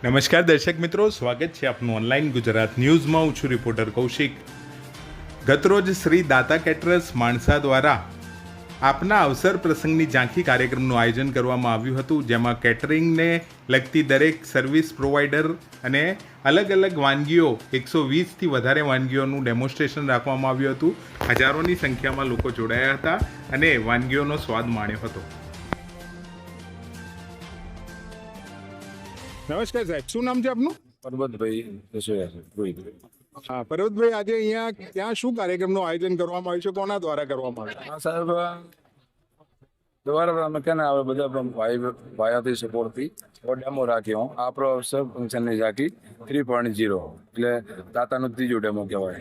નમસ્કાર દર્શક મિત્રો, સ્વાગત છે આપનું ઓનલાઈન ગુજરાત ન્યૂઝમાં. હું છું રિપોર્ટર કૌશિક. ગતરોજ શ્રી દાતા કેટરર્સ માણસા દ્વારા આપના અવસર પ્રસંગની ઝાંખી કાર્યક્રમનું આયોજન કરવામાં આવ્યું હતું, જેમાં કેટરિંગને લગતી દરેક સર્વિસ પ્રોવાઈડર અને અલગ અલગ વાનગીઓ 120થી વધારે વાનગીઓનું ડેમોન્સ્ટ્રેશન રાખવામાં આવ્યું હતું. હજારોની સંખ્યામાં લોકો જોડાયા હતા અને વાનગીઓનો સ્વાદ માણ્યો હતો. નમસ્કાર સાહેબ, શું નામ છે આપનું? પરબતભાઈ રસોઈયા. હા પર્વતભાઈ, આજે અહીંયા ત્યાં શું કાર્યક્રમનું આયોજન કરવામાં આવ્યું છે? કોના દ્વારા કરવામાં આવ્યું? હા સાહેબ, દ્વારા અમે કેને આવે બધા ભાઈઓથી સપોર્ટથી ડેમો રાખ્યો. આપણો અવસર ફંક્શનની ઝાંખી 3.0 એટલે દાતાનું ત્રીજું ડેમો કહેવાય.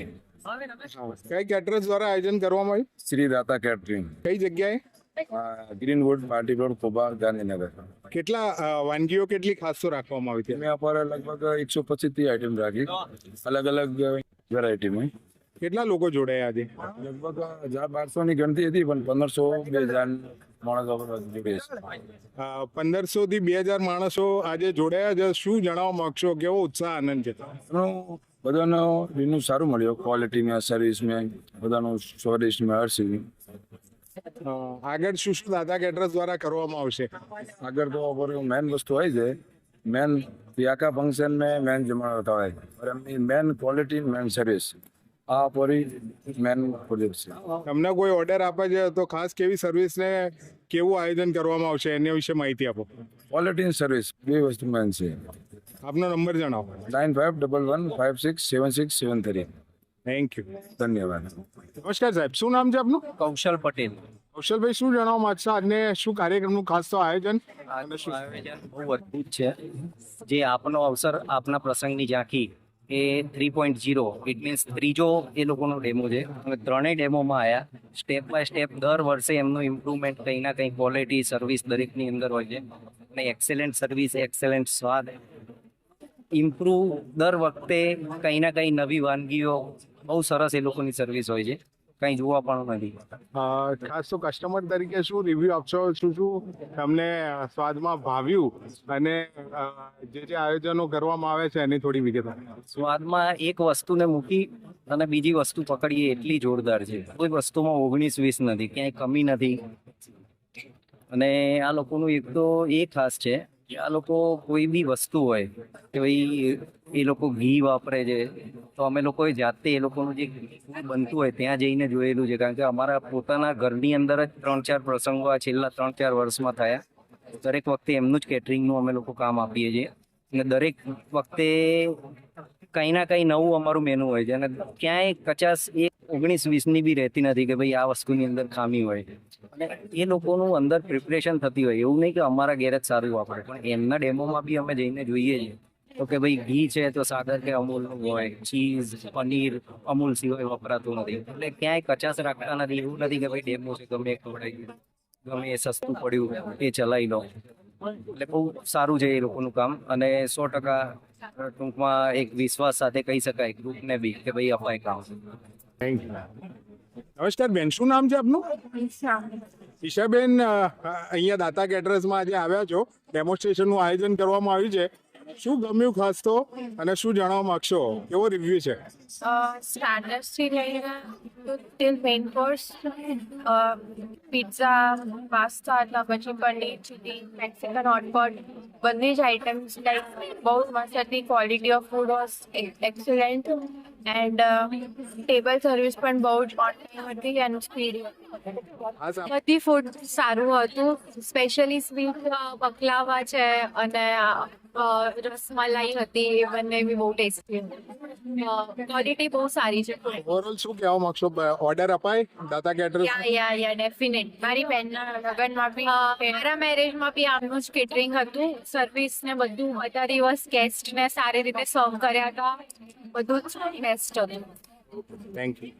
કઈ કેટરર્સ દ્વારા આયોજન કરવામાં આવ્યું? શ્રી દાતા કેટરિંગ, કઈ જગ્યાએ? Greenwood, party road, Koba, Gandhinagar. કેટલા વાનગીઓ કેટલી ખાસ તો રાખવામાં આવી હતી? અમે પર લગભગ 125 આઈટમ રાખી, અલગ અલગ વેરાયટીમાં. કેટલા લોકો જોડાયા આજે? લગભગ 1200 ની ગણતી હતી, પણ 1500-2000 માણસો જોડે છે. 1500 થી 2000 માણસો આજે જોડાયા છે. શું જણાવવા માંગશો? કેવો ઉત્સાહ, આનંદ છે? બધાનો રિન્યુ સારું મળ્યો, ક્વોલિટીમાં, સર્વિસમાં, બધાનું સ્વાદિષ્ટમાં, હર્ષિંગ. આગળ શું શું દાતા કેટરર્સ દ્વારા કરવામાં આવશે? આગળ તો મેન વસ્તુ હોય છે, મેન આખા ફંક્શન में મેન જમાડતા હોય, और એમની મેન ક્વોલિટી, મેન સર્વિસ, આ પૂરી મેન પ્રોજેક્ટ છે. તમને કોઈ ઓર્ડર આપે છે તો ખાસ કેવી સર્વિસ ને કેવું આયોજન કરવામાં આવશે એના વિશે માહિતી આપો. ક્વોલિટી અને સર્વિસ બે વસ્તુ મેન છે. આપનો નંબર જણાવો. 9511567673. Thank you. ધન્યવાદ. નમસ્કાર સાહેબ, શું નામ છે આપનું? કૌશલ પટેલ. કૌશલભાઈ, શું જણાવવા માંગશો? આજને શું કાર્યક્રમનું ખાસ તો આયોજન? આજનું આયોજન બહુ અદ્ભુત છે. જે આપનો અવસર, આપના પ્રસંગની ઝાંખી એ 3.0 ઇટ મીન્સ ત્રીજો એ લોકોનો ડેમો છે. અમે ત્રણેય ડેમોમાં આવ્યા. સ્ટેપ બાય સ્ટેપ દર વર્ષે એમનું ઇમ્પ્રુવમેન્ટ કંઈ ના કંઈ ક્વોલિટી, સર્વિસ દરેકની અંદર હોય છે. અને એક્સેલન્ટ સર્વિસ, એક્સેલન્ટ સ્વાદ, ઇમ્પ્રૂવ દર વખતે કંઈ ના કંઈ નવી વાનગીઓ, બહુ સરસ એ લોકોની સર્વિસ હોય છે. કંઈ જોવા પણ નથી. ખાસ તો કસ્ટમર તરીકે શું રિવ્યુ આપશો? શું શું તમને સ્વાદમાં ભાવ્યું અને જે આયોજનો કરવામાં આવે છે એની થોડી વિગત? સ્વાદમાં એક વસ્તુને મૂકી અને બીજી વસ્તુ પકડીએ એટલી જોરદાર છે. કોઈ વસ્તુમાં 19-20 નથી, ક્યાંય કમી નથી. અને આ લોકોનું એક તો એ ખાસ છે કે આ લોકો કોઈ બી વસ્તુ હોય કે ભાઈ એ લોકો ઘી વાપરે છે, તો અમે લોકોએ જાતે એ લોકોનું જે બનતું હોય ત્યાં જઈને જોયેલું છે. કારણ કે અમારા પોતાના ઘરની અંદર જ 3-4 પ્રસંગો આ છેલ્લા 3-4 વર્ષમાં થયા. દરેક વખતે એમનું જ કેટરિંગનું અમે લોકો કામ આપીએ છીએ અને દરેક વખતે કંઈ ના કંઈ નવું અમારું મેનુ હોય છે. અને ક્યાંય કચાસ 19-20ની બી રહેતી નથી કે ભાઈ આ વસ્તુની અંદર ખામી હોય. અને એ લોકોનું અંદર પ્રિપરેશન થતી હોય. એવું નહીં કે અમારા ઘેર જ સારું વાપરે, પણ એમના ડેમોમાં બી અમે જઈને જોઈએ છીએ તો કે ભાઈ ઘી છે તો સાગર કે અમૂલનું હોય, ચીઝ, પનીર અમૂલ સિવાય વપરાતું નથી. એટલે ક્યાંય કચાસ રાખતા નથી. એવું નથી કે ભાઈ ડેમો છે ગમે ખવડાવી, ગમે એ સસ્તું પડ્યું એ ચલાવી લો. એટલે બહુ સારું છે એ લોકોનું કામ. અને 100% ટૂંકમાં એક વિશ્વાસ સાથે કહી શકાય ગ્રુપને બી કે ભાઈ અપાય કામ. Thank you. નમસ્કાર બેન, શું નામ છે આપનું? ઈશાબેન, અહીંયા દાતા કેટરર્સમાં આજે આવ્યા છો, ડેમોન્સ્ટ્રેશનનું આયોજન કરવામાં આવ્યું છે. શું ગમ્યું ખાસ તો અને શું જણાવવા માંગશો? કેવો રિવ્યુ છે? સ્ટાર્ટર્સથી લઈને till main course, pizza, pasta, પછી પનીર ચીલી, મેક્સિકન હોટપોટ, બધી જ આઇટમ્સ લાઈક બહુ મસ્ત હતી. Quality of food was excellent and table service પણ બહુ જ ઓન ટાઈમ હતી એન્ડ સ્પીડી. બધી ફૂડ સારું હતું. સ્પેશિયલી સ્વીટ બકલાવા છે અને રસમલાઈ હતી, એ બંને બી બહુ ટેસ્ટી હતી. ક્વોલિટી બહુ સારી છે. ઓવરઓલ શું કહેવા માંગશો? ઓર્ડર અપાય દાતા કેટરર્સ? યા ડેફિનેટ. મારી બહેનના લગ્નમાં બી, મારા મેરેજમાં બી આમનું જ કેટરિંગ હતું. સર્વિસ ને બધું, બધા દિવસ ગેસ્ટને સારી રીતે સર્વ કર્યા હતા. બધું જ બેસ્ટ હતું. Thank you.